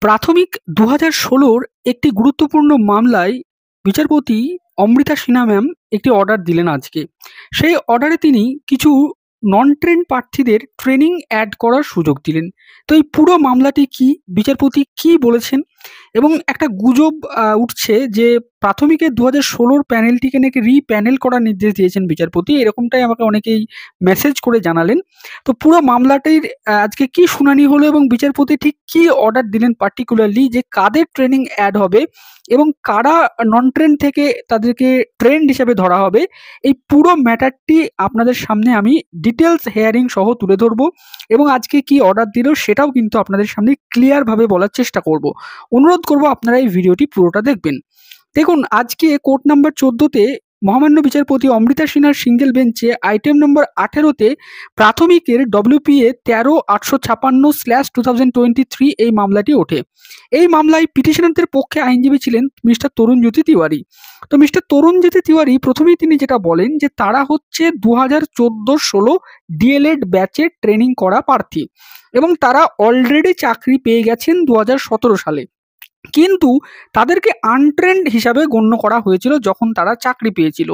প্রাথমিক ২০১৬-র একটি গুরুত্বপূর্ণ মামলায় বিচারপতি অমৃতা সিনহা ম্যাম একটি অর্ডার দিলেন আজকে। সেই অর্ডারে তিনি কিছু নন ট্রেন্ড প্রার্থীদের ট্রেনিং অ্যাড করার সুযোগ দিলেন। তো এই পুরো মামলাটি কি, বিচারপতি কি বলেছেন, এবং একটা গুজব উঠছে যে প্রাথমিকের ২০১৬-র প্যানেলটিকে নাকি রিপ্যানেল করার নির্দেশ দিয়েছেন বিচারপতি। এরকমটাই আমাকে অনেকেই মেসেজ করে জানালেন। তো পুরো মামলাটির আজকে কি শুনানি হলো এবং বিচারপতি ঠিক কি অর্ডার দিলেন পার্টিকুলারলি যে কাদের ট্রেনিং অ্যাড হবে এবং কারা নন ট্রেন্ড থেকে তাদেরকে ট্রেন্ড হিসেবে ধরা হবে, এই পুরো ম্যাটারটি আপনাদের সামনে আমি ডিটেলস হেয়ারিং সহ তুলে ধরবো এবং আজকে কি অর্ডার দিল সেটাও কিন্তু আপনাদের সামনে ক্লিয়ারভাবে বলার চেষ্টা করব। অনুরোধ করব আপনারা এই ভিডিওটি পুরোটা দেখবেন। দেখুন, আজকে কোর্ট নাম্বার ১৪-তে মহামান্য বিচারপতি অমৃতা সিনহার সিঙ্গেল বেঞ্চে আইটেম নম্বর ১৮-তে প্রাথমিকের WPA ১৩/৮৫/2023 এই মামলাটি ওঠে। এই মামলায় পিটিশনারদের পক্ষে আইনজীবী ছিলেন মিস্টার তরুণজ্যোতি তিওয়ারি। তো মিস্টার তরুণজ্যোতি তিওয়ারি প্রথমেই তিনি যেটা বলেন যে তারা হচ্ছে ২০১৪-১৬ ডিএলএড ব্যাচের ট্রেনিং করা প্রার্থী এবং তারা অলরেডি চাকরি পেয়ে গেছেন ২০১৭ সালে, কিন্তু তাদেরকে আনট্রেন্ড হিসাবে গণ্য করা হয়েছিল যখন তারা চাকরি পেয়েছিল।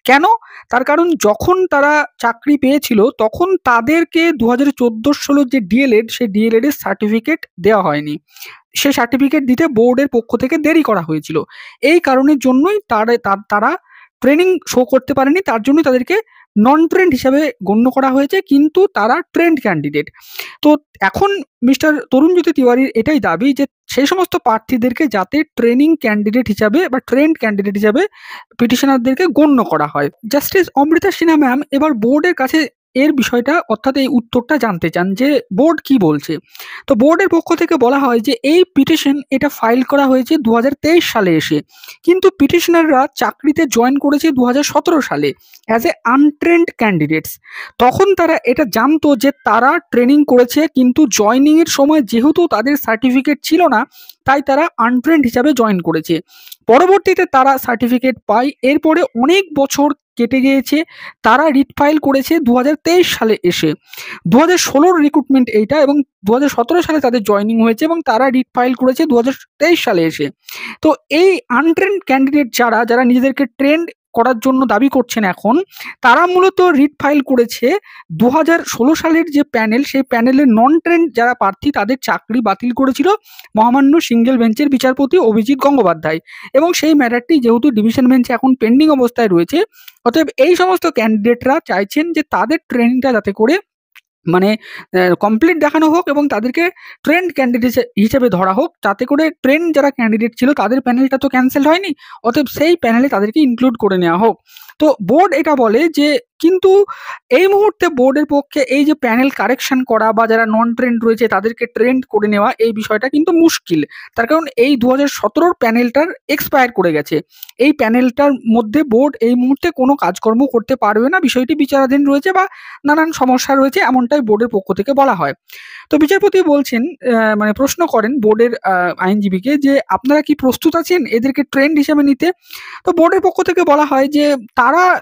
কেন? তার কারণ যখন তারা চাকরি পেয়েছিল তখন তাদেরকে ২০১৪-১৬ যে ডিএলএড, সেই ডিএলএড এর সার্টিফিকেট দেওয়া হয়নি। সে সার্টিফিকেট দিতে বোর্ডের পক্ষ থেকে দেরি করা হয়েছিল। এই কারণের জন্যই তারা ট্রেনিং শো করতে পারেনি, তার জন্যই তাদেরকে নন ট্রেন্ড হিসাবে গণ্য করা হয়েছে, কিন্তু তারা ট্রেন্ড ক্যান্ডিডেট। তো এখন মিস্টার তরুণজ্যোতি তিওয়ারির এটাই দাবি যে সেই সমস্ত প্রার্থীদেরকে যাতে ট্রেনিং ক্যান্ডিডেট হিসাবে বা ট্রেন্ড ক্যান্ডিডেট হিসাবে পিটিশনারদেরকে গণ্য করা হয়। জাস্টিস অমৃতা সিনহা ম্যাম এবার বোর্ডের কাছে এর বিষয়টা অর্থাৎ এই উত্তরটা জানতে চান যে বোর্ড কি বলছে। তো বোর্ডের পক্ষ থেকে বলা হয় যে এই পিটিশন এটা ফাইল করা হয়েছে ২০২৩ সালে এসে, কিন্তু পিটিশনাররা চাকরিতে জয়েন করেছে ২০১৭ সালে অ্যাজ এ আনট্রেন্ড ক্যান্ডিডেটস। তখন তারা এটা জানতো যে তারা ট্রেনিং করেছে, কিন্তু জয়নিংয়ের সময় যেহেতু তাদের সার্টিফিকেট ছিল না তাই তারা আনট্রেন্ড হিসাবে জয়েন করেছে। পরবর্তীতে তারা সার্টিফিকেট পায়, এরপরে অনেক বছর কেটে গিয়েছে, তারা রিট ফাইল করেছে ২০২৩ সালে এসে। ২০১৬-র রিক্রুটমেন্ট এইটা এবং ২০১৭ সালে তাদের জয়নিং হয়েছে এবং তারা রিট ফাইল করেছে ২০২৩ সালে এসে। তো এই আনট্রেন্ড ক্যান্ডিডেট যারা নিজেদেরকে ট্রেন্ড করার জন্য দাবি করছেন এখন, তারা মূলত রিট ফাইল করেছে ২০১৬ সালের যে প্যানেল, সেই প্যানেলের নন ট্রেন্ড যারা প্রার্থী তাদের চাকরি বাতিল করেছিল মহামান্য সিঙ্গেল বেঞ্চের বিচারপতি অভিজিৎ গঙ্গোপাধ্যায়, এবং সেই ম্যাটারটি যেহেতু ডিভিশন বেঞ্চে এখন পেন্ডিং অবস্থায় রয়েছে, অতএব এই সমস্ত ক্যান্ডিডেটরা চাইছেন যে তাদের ট্রেনিংটা যাতে করে মানে কমপ্লিট দেখানো হোক এবং তাদেরকে ট্রেন্ড ক্যান্ডিডেট হিসেবে ধরা হোক, যাতে করে ট্রেন্ড যারা ক্যান্ডিডেট ছিল তাদের প্যানেলটা তো ক্যান্সেল হয়নি, অতএব সেই প্যানেলে তাদেরকে ইনক্লুড করে নেওয়া হোক। তো বোর্ড এটা বলে যে কিন্তু এই মুহূর্তে বোর্ডের পক্ষে এই যে প্যানেল কারেকশন করা বা যারা নন ট্রেন্ড রয়েছে তাদেরকে ট্রেন্ড করে নেওয়া, এই বিষয়টা কিন্তু মুশকিল। তার কারণ এই ২০১৭-র প্যানেলটার এক্সপায়ার করে গেছে। এই প্যানেলটার মধ্যে বোর্ড এই মুহূর্তে কোনো কাজকর্ম করতে পারবে না, বিষয়টি বিচারাধীন রয়েছে বা নানান সমস্যা রয়েছে, এমনটাই বোর্ডের পক্ষ থেকে বলা হয়। তো বিচারপতি বলছেন, প্রশ্ন করেন বোর্ডের আইনজীবীকে যে আপনারা কি প্রস্তুত আছেন এদেরকে ট্রেন্ড হিসেবে নিতে? তো বোর্ডের পক্ষ থেকে বলা হয় যে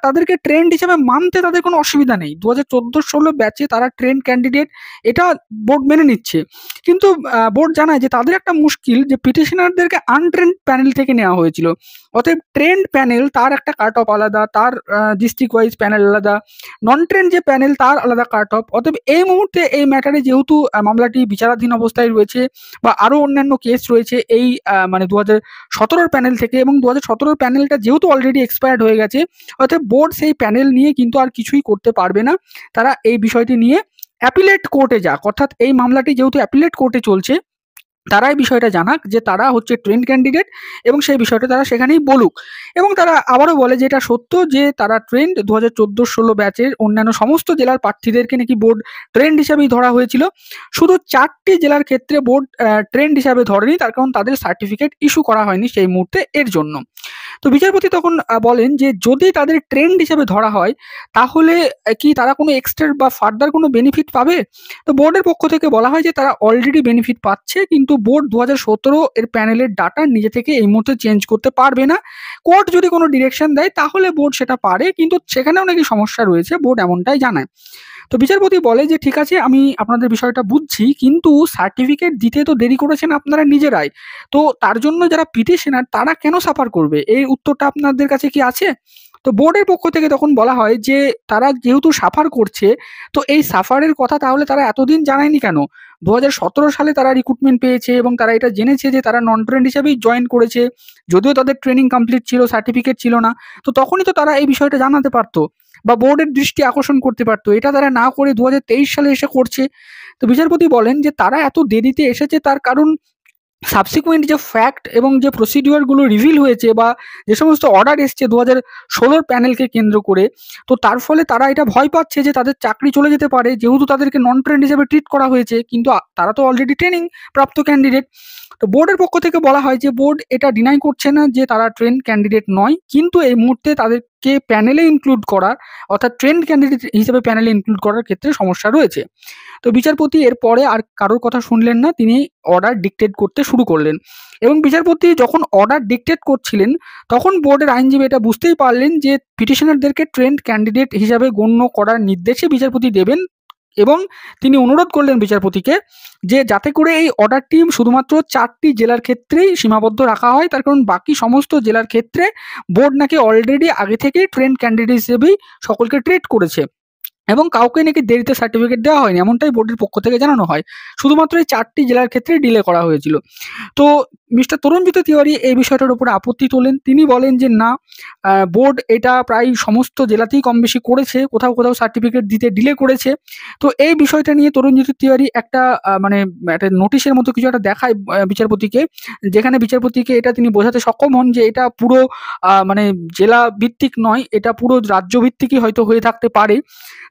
তাদেরকে ট্রেন্ড হিসেবে মানতে তাদের কোনো অসুবিধা নেই। ২০১৪-১৬ ব্যাচে তারা ট্রেন্ড ক্যান্ডিডেট, এটা বোর্ড মেনে নিচ্ছে। কিন্তু বোর্ড জানায় যে তাদের একটা মুশকিল যে পিটিশনারদেরকে আনট্রেন্ড প্যানেল থেকে নেওয়া হয়েছিল, অতএব ট্রেন্ড প্যানেল তার একটা কাট অফ আলাদা, তার ডিস্ট্রিক্ট ওয়াইজ প্যানেল আলাদা, নন ট্রেন্ড যে প্যানেল তার আলাদা কাট অফ। অতএব এই মুহূর্তে এই ম্যাটারে যেহেতু মামলাটি বিচারাধীন অবস্থায় রয়েছে বা আরও অন্যান্য কেস রয়েছে এই ২০১৭-র প্যানেল থেকে, এবং ২০১৭-র প্যানেলটা যেহেতু অলরেডি এক্সপায়ার্ড হয়ে গেছে, অতএব বোর্ড সেই প্যানেল নিয়ে কিন্তু আর কিছুই করতে পারবে না। তারা এই বিষয়টি নিয়ে অ্যাপিলেট কোর্টে যাক, অর্থাৎ এই মামলাটি যেহেতু অ্যাপিলেট কোর্টে চলছে, তারা এই বিষয়টা জানাক যে তারা হচ্ছে ট্রেন্ড ক্যান্ডিডেট এবং সেই বিষয়টা তারা সেখানেই বলুক। এবং তারা আবারও বলে যে এটা সত্য যে তারা ট্রেন্ড ২০১৪-১৬ ব্যাচের অন্যান্য সমস্ত জেলার প্রার্থীদেরকে নাকি বোর্ড ট্রেন্ড হিসাবেই ধরা হয়েছিল, শুধু ৪টি জেলার ক্ষেত্রে বোর্ড ট্রেন্ড হিসাবে ধরেনি, তার কারণ তাদের সার্টিফিকেট ইস্যু করা হয়নি সেই মুহূর্তে, এর জন্য। তো বিচারপতি তখন বলেন যে যদি তাদের ট্রেন্ড হিসেবে ধরা হয় তাহলে কি তারা কোনো এক্সট্রা বা ফার্দার কোনো বেনিফিট পাবে? তো বোর্ডের পক্ষ থেকে বলা হয় যে তারা অলরেডি বেনিফিট পাচ্ছে, কিন্তু বোর্ড ২০১৭ এর প্যানেলের ডাটা নিজে থেকে এই মুহূর্তে চেঞ্জ করতে পারবে না। কোর্ট যদি কোনো ডিরেকশন দেয় তাহলে বোর্ড সেটা পারে, কিন্তু সেখানেও নাকি সমস্যা রয়েছে, বোর্ড এমনটাই জানায়। তো বিচারপতি বলে যে ঠিক আছে, আমি আপনাদের বিষয়টা বুঝছি, কিন্তু সার্টিফিকেট দিতে তো দেরি করেছেন আপনারা নিজেরাই। তো তার জন্য যারা পিটিশনার তারা কেন সাফার করবে? এই উত্তরটা আপনাদের কাছে কি আছে? তো বোর্ডের পক্ষ থেকে তখন বলা হয় যে তারা যেহেতু সাফার করছে, তো এই সাফারের কথা তাহলে তারা এতদিন জানায়নি কেন? ২০১৭ সালে তারা রিক্রুটমেন্ট পেয়েছে এবং তারা এটা জেনেছে যে তারা নন ট্রেন্ড হিসেবেই জয়েন করেছে। যদিও তাদের ট্রেনিং কমপ্লিট ছিল, সার্টিফিকেট ছিল না। তো তখনই তো তারা এই বিষয়টা জানাতে পারত বা বোর্ডের দৃষ্টি আকর্ষণ করতে পারত। এটা তারা না করে ২০২৩ সালে এসে করছে। তো বিচারপতি বলেন যে তারা এত দেরিতে এসেছে তার কারণ সাবসিকুয়েন্ট যে ফ্যাক্ট এবং যে প্রসিডিওর গুলো রিভিল হয়েছে বা যে সমস্ত অর্ডার এসছে ২০১৬ প্যানেলকে কেন্দ্র করে, তো তার ফলে তারা এটা ভয় পাচ্ছে যে তাদের চাকরি চলে যেতে পারে, যেহেতু তাদেরকে নন ট্রেন্ড হিসেবে ট্রিট করা হয়েছে, কিন্তু তারা তো অলরেডি ট্রেনিং প্রাপ্ত ক্যান্ডিডেট। তো বোর্ডের পক্ষ থেকে বলা হয় যে বোর্ড এটা ডিনাই করছে না যে তারা ট্রেন্ড ক্যান্ডিডেট নয়, কিন্তু এই মুহূর্তে তাদেরকে প্যানেলে ইনক্লুড করার, অর্থাৎ ট্রেন্ড ক্যান্ডিডেট হিসেবে প্যানেলে ইনক্লুড করার ক্ষেত্রে সমস্যা রয়েছে। তো বিচারপতি এরপরে আর কারোর কথা শুনলেন না, তিনি অর্ডার ডিক্টেট করতে শুরু করলেন। এবং বিচারপতি যখন অর্ডার ডিক্টেট করছিলেন, তখন বোর্ডের আইনজীবী এটা বুঝতেই পারলেন যে পিটিশনারদেরকে ট্রেন্ড ক্যান্ডিডেট হিসাবে গণ্য করার নির্দেশে বিচারপতি দেবেন, এবং তিনি অনুরোধ করলেন বিচারপতিকে যে যাতে করে এই অর্ডারটি শুধুমাত্র ৪টি জেলার ক্ষেত্রেই সীমাবদ্ধ রাখা হয়। তার কারণ বাকি সমস্ত জেলার ক্ষেত্রে বোর্ড নাকি অলরেডি আগে থেকেই ট্রেন্ড ক্যান্ডিডেট হিসেবেই সকলকে ট্রিট করেছে এবং কাউকে নাকি দেরিতে সার্টিফিকেট দেওয়া হয়নি, এমনটাই বোর্ডের পক্ষ থেকে জানানো হয়। শুধুমাত্র এই ৪টি জেলার ক্ষেত্রে ডিলে করা হয়েছিল। তো মিস্টার তরুণজ্যোতি তিওয়ারি এই বিষয়টার উপরে আপত্তি তোলেন। তিনি বলেন যে না, বোর্ড এটা প্রায় সমস্ত জেলাতেই কম বেশি করেছে, কোথাও কোথাও সার্টিফিকেট দিতে ডিলে করেছে। তো এই বিষয়টা নিয়ে তরুণজ্যোতি তিওয়ারি একটা মানে একটা নোটিশের মতো কিছু একটা দেখায় বিচারপতিকে, যেখানে বিচারপতিকে এটা তিনি বোঝাতে সক্ষম হন যে এটা পুরো মানে জেলা ভিত্তিক নয়, এটা পুরো রাজ্য ভিত্তিকই হয়তো হয়ে থাকতে পারে।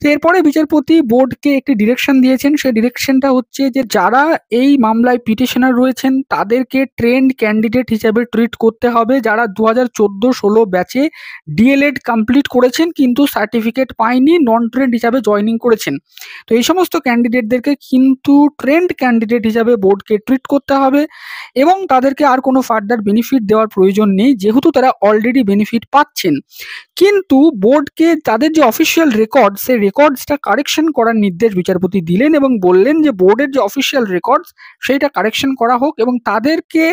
তো এরপরে বিচারপতি বোর্ডকে একটি ডিরেকশন দিয়েছেন। সেই ডিরেকশনটা হচ্ছে যে যারা এই মামলায় পিটিশনার রয়েছেন তাদেরকে ট্রেন্ড ক্যান্ডিডেট হিসেবে ট্রিট করতে হবে, যারা ২০১৪-১৬ ব্যাচে ডিএলএড কমপ্লিট করেছেন কিন্তু সার্টিফিকেট পায়নি, নন ট্রেন্ড হিসাবে জয়েনিং করেছেন। তো এই সমস্ত ক্যান্ডিডেটদেরকে কিন্তু ট্রেন্ড ক্যান্ডিডেট হিসাবে বোর্ডকে ট্রিট করতে হবে এবং তাদেরকে আর কোনো ফার্দার বেনিফিট দেওয়ার প্রয়োজন নেই, যেহেতু তারা অলরেডি বেনিফিট পাচ্ছেন। কিন্তু বোর্ডকে তাদের যে অফিসিয়াল রেকর্ড, সেই রেকর্ডসটা কারেকশন করার নির্দেশ বিচারপতি দিলেন এবং বললেন যে বোর্ডের যে অফিসিয়াল রেকর্ডস সেইটা কারেকশন করা হোক এবং তাদেরকে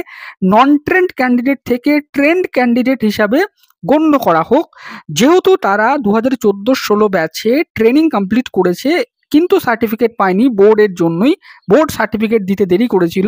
নন ট্রেন্ড ক্যান্ডিডেট থেকে ট্রেন্ড ক্যান্ডিডেট হিসাবে গণ্য করা হোক, যেহেতু তারা ২০১৪-১৬ ব্যাচে ট্রেনিং কমপ্লিট করেছে কিন্তু সার্টিফিকেট পায়নি বোর্ডের জন্যই, বোর্ড সার্টিফিকেট দিতে দেরি করেছিল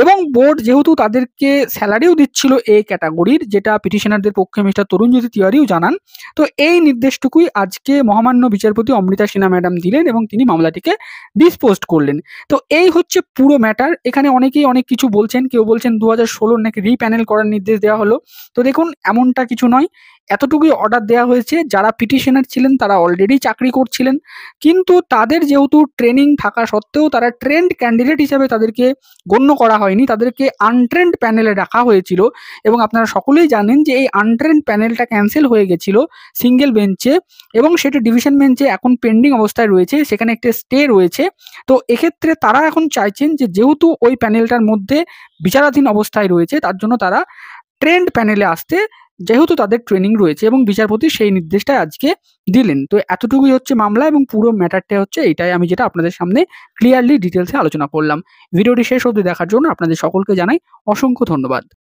এবং বোর্ড যেহেতু তাদেরকে স্যালারিও দিচ্ছিল এ ক্যাটাগরির, যেটা পিটিশনারদের পক্ষে মিস্টার তরুণজ্যোতি তিওয়ারিও জানান। তো এই নির্দেশটুকুই আজকে মহামান্য বিচারপতি অমৃতা সিনহা ম্যাডাম দিলেন এবং তিনি মামলাটিকে ডিসপোজড করলেন। তো এই হচ্ছে পুরো ম্যাটার। এখানে অনেকেই অনেক কিছু বলছেন, কেউ বলছেন ২০১৬ নাকি রিপ্যানেল করার নির্দেশ দেওয়া হলো। তো দেখুন, এমনটা কিছু নয়, এতটুকুই অর্ডার দেওয়া হয়েছে। যারা পিটিশনার ছিলেন তারা অলরেডি চাকরি করছিলেন, কিন্তু তাদের যেহেতু ট্রেনিং থাকা সত্ত্বেও তারা ট্রেন্ড ক্যান্ডিডেট হিসাবে তাদেরকে গণ্য করা হয়নি, তাদেরকে আনট্রেন্ড প্যানেলে রাখা হয়েছিল এবং আপনারা সকলেই জানেন যে এই আনট্রেন্ড প্যানেলটা ক্যান্সেল হয়ে গেছিল সিঙ্গেল বেঞ্চে এবং সেটা ডিভিশন বেঞ্চে এখন পেন্ডিং অবস্থায় রয়েছে, সেখানে একটা স্টে রয়েছে। তো এক্ষেত্রে তারা এখন চাইছেন যে যেহেতু ওই প্যানেলটার মধ্যে বিচারাধীন অবস্থায় রয়েছে, তার জন্য তারা ট্রেন্ড প্যানেলে আসতে, যেহেতু তাদের ট্রেনিং রয়েছে, এবং বিচারপতি সেই নির্দেশটা আজকে দিলেন। তো এতটুকুই হচ্ছে মামলা এবং পুরো ম্যাটারটা হচ্ছে এইটাই, আমি যেটা আপনাদের সামনে ক্লিয়ারলি ডিটেলসে আলোচনা করলাম। ভিডিওটি শেষ অবধি দেখার জন্য আপনাদের সকলকে জানাই অসংখ্য ধন্যবাদ।